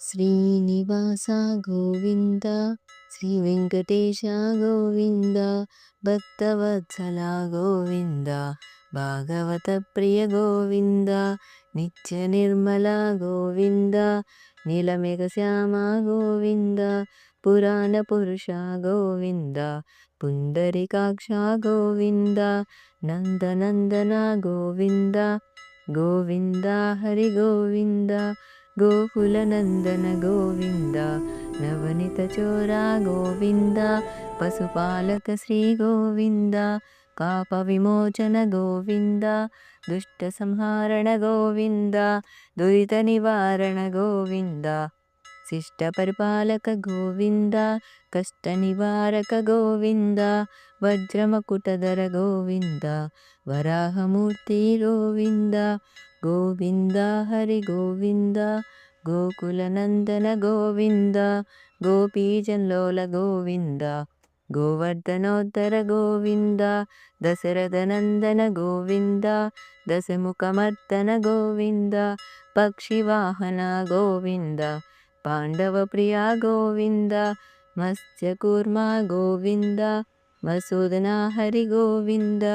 శ్రీనివాస గోవింద శ్రీ వెంకటేశ గోవింద భక్తవత్సల గోవింద భాగవత ప్రియ గోవింద నిత్య నిర్మల గోవింద నీలమేఘ శ్యామ గోవింద పురాణ పురుష గోవింద పుండరీకాక్ష గోవింద నందనందన గోవింద గోవింద హరి గోవింద గోకుల నందన గోవింద నవనిత చోర గోవింద పశుపాలక శ్రీ గోవింద కాప విమోచన గోవింద దుష్ట సంహారణ గోవింద దురిత నివారణ గోవింద శిష్ట పరిపాలక గోవింద కష్ట నివారక గోవింద వజ్రమకుటధర గోవింద వరాహమూర్తి గోవింద గోవింద హరి గోవింద గోకుల నందన గోవింద గోపీజన్లోల గోవింద గోవర్ధనోద్ధర గోవింద దశరథ నందన గోవింద దశముఖమర్దన గోవింద పక్షివాహన గోవింద పాండవ ప్రియ గోవింద మత్స్యకూర్మ గోవింద మసూదన హరి గోవింద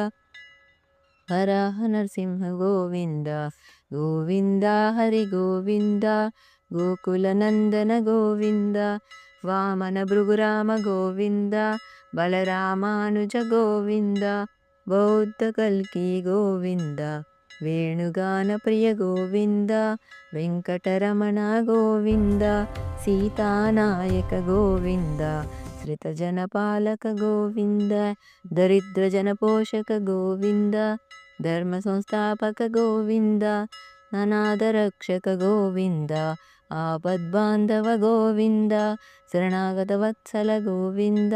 వరాహ నరసింహ గోవింద గోవింద హరి గోవింద గోకుల నందన గోవింద వామన భృగురామ గోవింద బలరామానుజ గోవింద బౌద్ధ కల్కి గోవింద వేణుగాన ప్రియ గోవింద వెంకటరమణ గోవింద సీతానాయక గోవింద శ్రితజన పాలక గోవింద దరిద్ర జన పోషక గోవింద ధర్మ సంస్థాపక గోవింద అనాథ రక్షక గోవింద ఆపద్బాంధవ గోవింద శరణాగత వత్సల గోవింద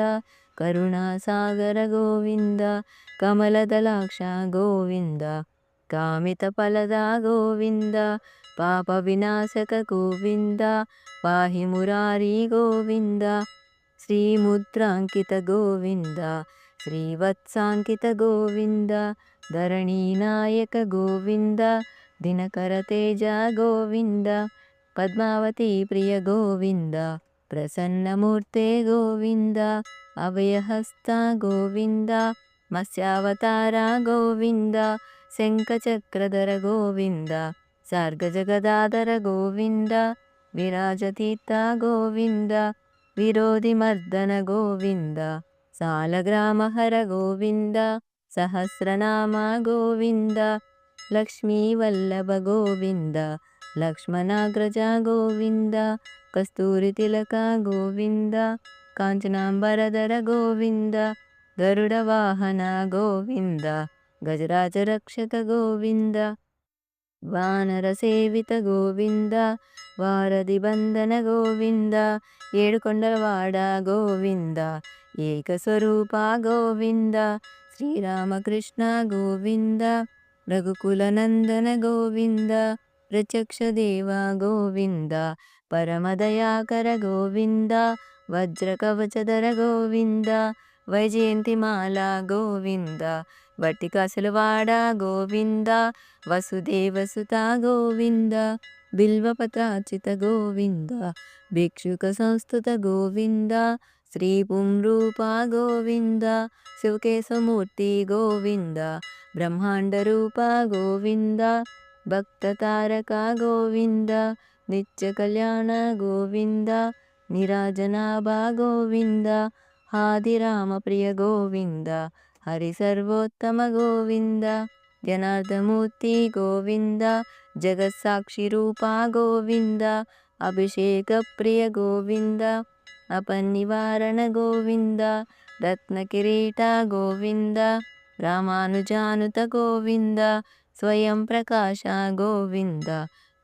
కరుణాసాగర గోవింద కమలదలాక్ష గోవింద కామిత ఫలద గోవింద పాప వినాశక గోవింద పాహి మురారి గోవింద శ్రీముద్రాంకిత గోవింద శ్రీవత్సాంకిత గోవింద ధరణీనాయక గోవింద దినకర తేజ గోవింద పద్మావతి ప్రియ గోవింద ప్రసన్నమూర్తే గోవింద అభయహస్త గోవింద మత్స్యావతార గోవింద శంఖచక్రధర గోవింద సార్గజగదాధర గోవింద విరాజతీర్థ గోవింద విరోధిమర్దన గోవింద సాలగ్రామహర గోవింద సహస్రనామ గోవింద లక్ష్మీవల్లభ గోవింద లక్ష్మణాగ్రజ గోవింద కస్తూరి తిలక గోవింద కాంచనాంబరధర గోవింద గరుడ వాహన గోవింద గజరాజ రక్షక గోవింద వానర సేవిత గోవింద వారధి బంధన గోవింద ఏడుకొండలవాడ గోవింద ఏకస్వరూప గోవింద శ్రీరామకృష్ణ గోవింద రఘుకుల నందన గోవింద ప్రత్యక్ష దేవ గోవింద పరమదయాకర గోవింద వజ్రకవచధర గోవింద వైజయంతిమాల గోవింద వటికాసులవాడ గోవింద వసుదేవసుత గోవింద బిల్వపత్రార్చిత గోవింద భిక్షుక సంస్థుత గోవింద శ్రీ పుంరూప గోవింద శివకేశమూర్తి గోవింద బ్రహ్మాండ రూప గోవింద భక్త తారక గోవింద నిత్య కళ్యాణ గోవింద నిరాజనాభ గోవింద ఆదిరామ ప్రియ గోవింద హరి సర్వోత్తమ గోవింద జనార్దమూర్తి గోవింద జగత్సాక్షి రూప గోవింద అభిషేక ప్రియ గోవింద అపనివారణ గోవింద రత్న కిరీట గోవింద రామానుజానుత గోవింద స్వయం ప్రకాశ గోవింద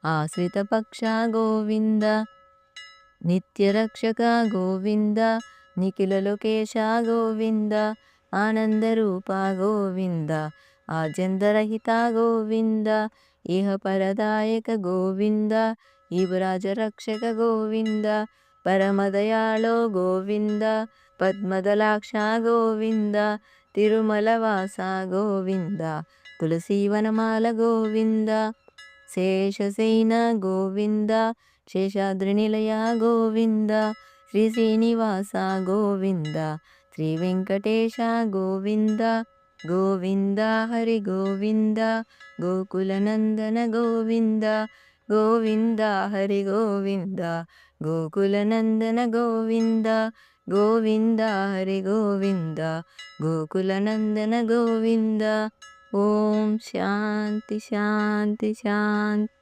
ఆశ్రిత పక్ష గోవింద నిత్యరక్షక గోవింద నిఖిల లోకేశ గోవింద ఆనందరూప గోవింద ఆద్యంతరహిత గోవింద ఇహ పరదాయక గోవింద యువరాజ రక్షక గోవింద పరమదయాళో గోవింద పద్మదలాక్ష గోవింద తిరుమల వాస గోవింద తులసీవనమాల గోవింద శేషసేన గోవింద శేషాద్రి నిలయ గోవింద శ్రీ శ్రీనివాస గోవింద శ్రీ వెంకటేశ గోవింద గోవింద హరి గోవింద గోకులనందన గోవింద గోవింద హరి గోవింద గోకులనందన గోవింద గోవింద హరి గోవింద గోకులనందన గోవింద. ఓం శాంతి శాంతి శాంతి.